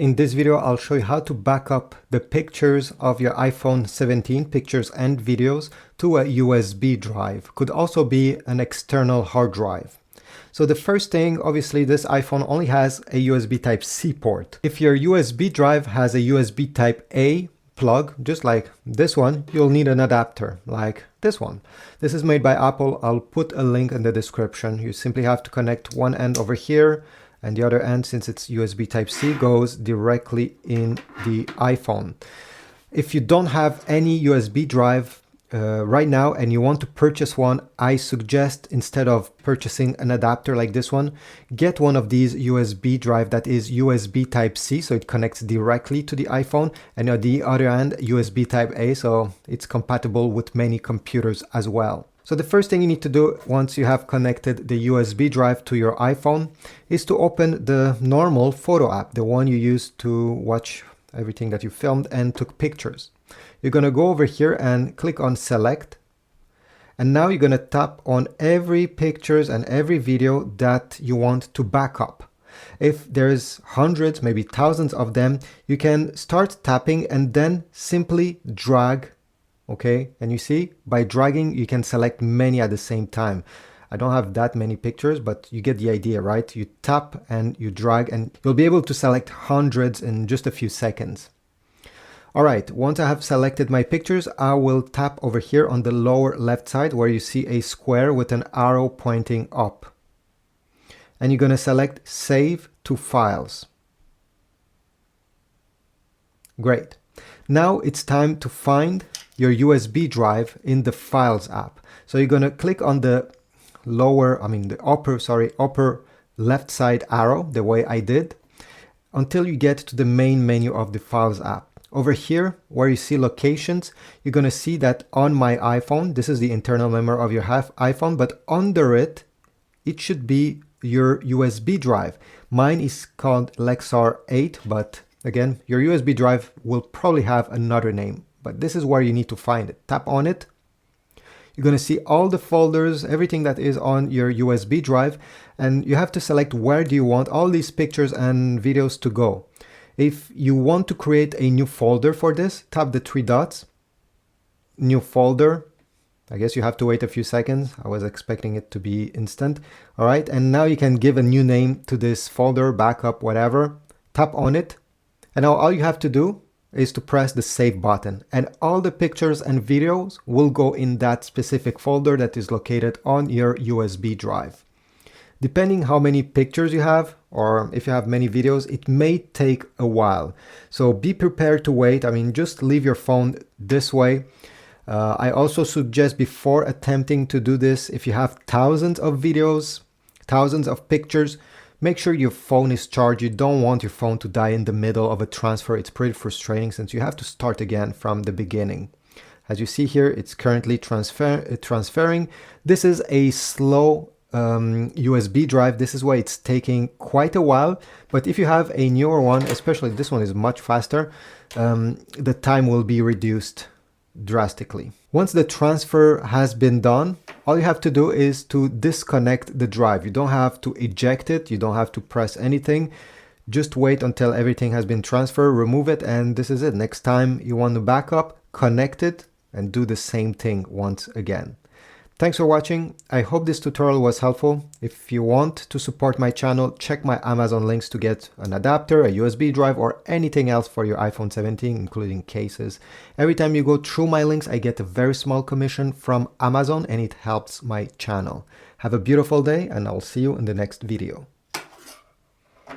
In this video, I'll show you how to back up the pictures of your iPhone 17, pictures and videos, to a USB drive. Could also be an external hard drive. So the first thing, obviously this iPhone only has a USB Type-C port. If your USB drive has a USB Type-A plug, just like this one, you'll need an adapter like this one. This is made by Apple. I'll put a link in the description. You simply have to connect one end over here, and the other end, since it's USB Type-C, goes directly in the iPhone. If you don't have any USB drive right now and you want to purchase one, I suggest, instead of purchasing an adapter like this one, get one of these USB drive that is USB Type-C, so it connects directly to the iPhone, and on the other end USB Type-A, so it's compatible with many computers as well. So the first thing you need to do once you have connected the USB drive to your iPhone is to open the normal photo app, the one you use to watch everything that you filmed and took pictures. You're going to go over here and click on select. And now you're going to tap on every pictures and every video that you want to back up. If there's hundreds, maybe thousands of them, you can start tapping and then simply drag. Okay, and you see, by dragging, you can select many at the same time. I don't have that many pictures, but you get the idea, right? You tap and you drag, and you'll be able to select hundreds in just a few seconds. All right, once I have selected my pictures, I will tap over here on the lower left side where you see a square with an arrow pointing up. And you're going to select Save to Files. Great. Now it's time to find your USB drive in the Files app. So you're going to click on the upper left side arrow, the way I did, until you get to the main menu of the Files app. Over here, where you see locations, you're going to see that on my iPhone, this is the internal memory of your iPhone, but under it, it should be your USB drive. Mine is called Lexar 8, but again, your USB drive will probably have another name, but this is where you need to find it. Tap on it. You're going to see all the folders, everything that is on your USB drive, and you have to select where do you want all these pictures and videos to go. If you want to create a new folder for this, tap the three dots, new folder. I guess you have to wait a few seconds. I was expecting it to be instant. All right, and now you can give a new name to this folder, backup, whatever. Tap on it. And now all you have to do is to press the save button, and all the pictures and videos will go in that specific folder that is located on your USB drive. Depending how many pictures you have, or if you have many videos, it may take a while. So be prepared to wait. I mean, just leave your phone this way. I also suggest, before attempting to do this, if you have thousands of videos, thousands of pictures, make sure your phone is charged. You don't want your phone to die in the middle of a transfer. It's pretty frustrating since you have to start again from the beginning. As you see here, it's currently transferring. This is a slow USB drive. This is why it's taking quite a while. But if you have a newer one, especially this one is much faster, the time will be reduced drastically. Once the transfer has been done, all you have to do is to disconnect the drive. You don't have to eject it. You don't have to press anything. Just wait until everything has been transferred, remove it, and this is it. Next time you want to back up, connect it and do the same thing once again. Thanks for watching. I hope this tutorial was helpful. If you want to support my channel, check my Amazon links to get an adapter, a USB drive, or anything else for your iPhone 17, including cases. Every time you go through my links, I get a very small commission from Amazon, and it helps my channel. Have a beautiful day, and I'll see you in the next video.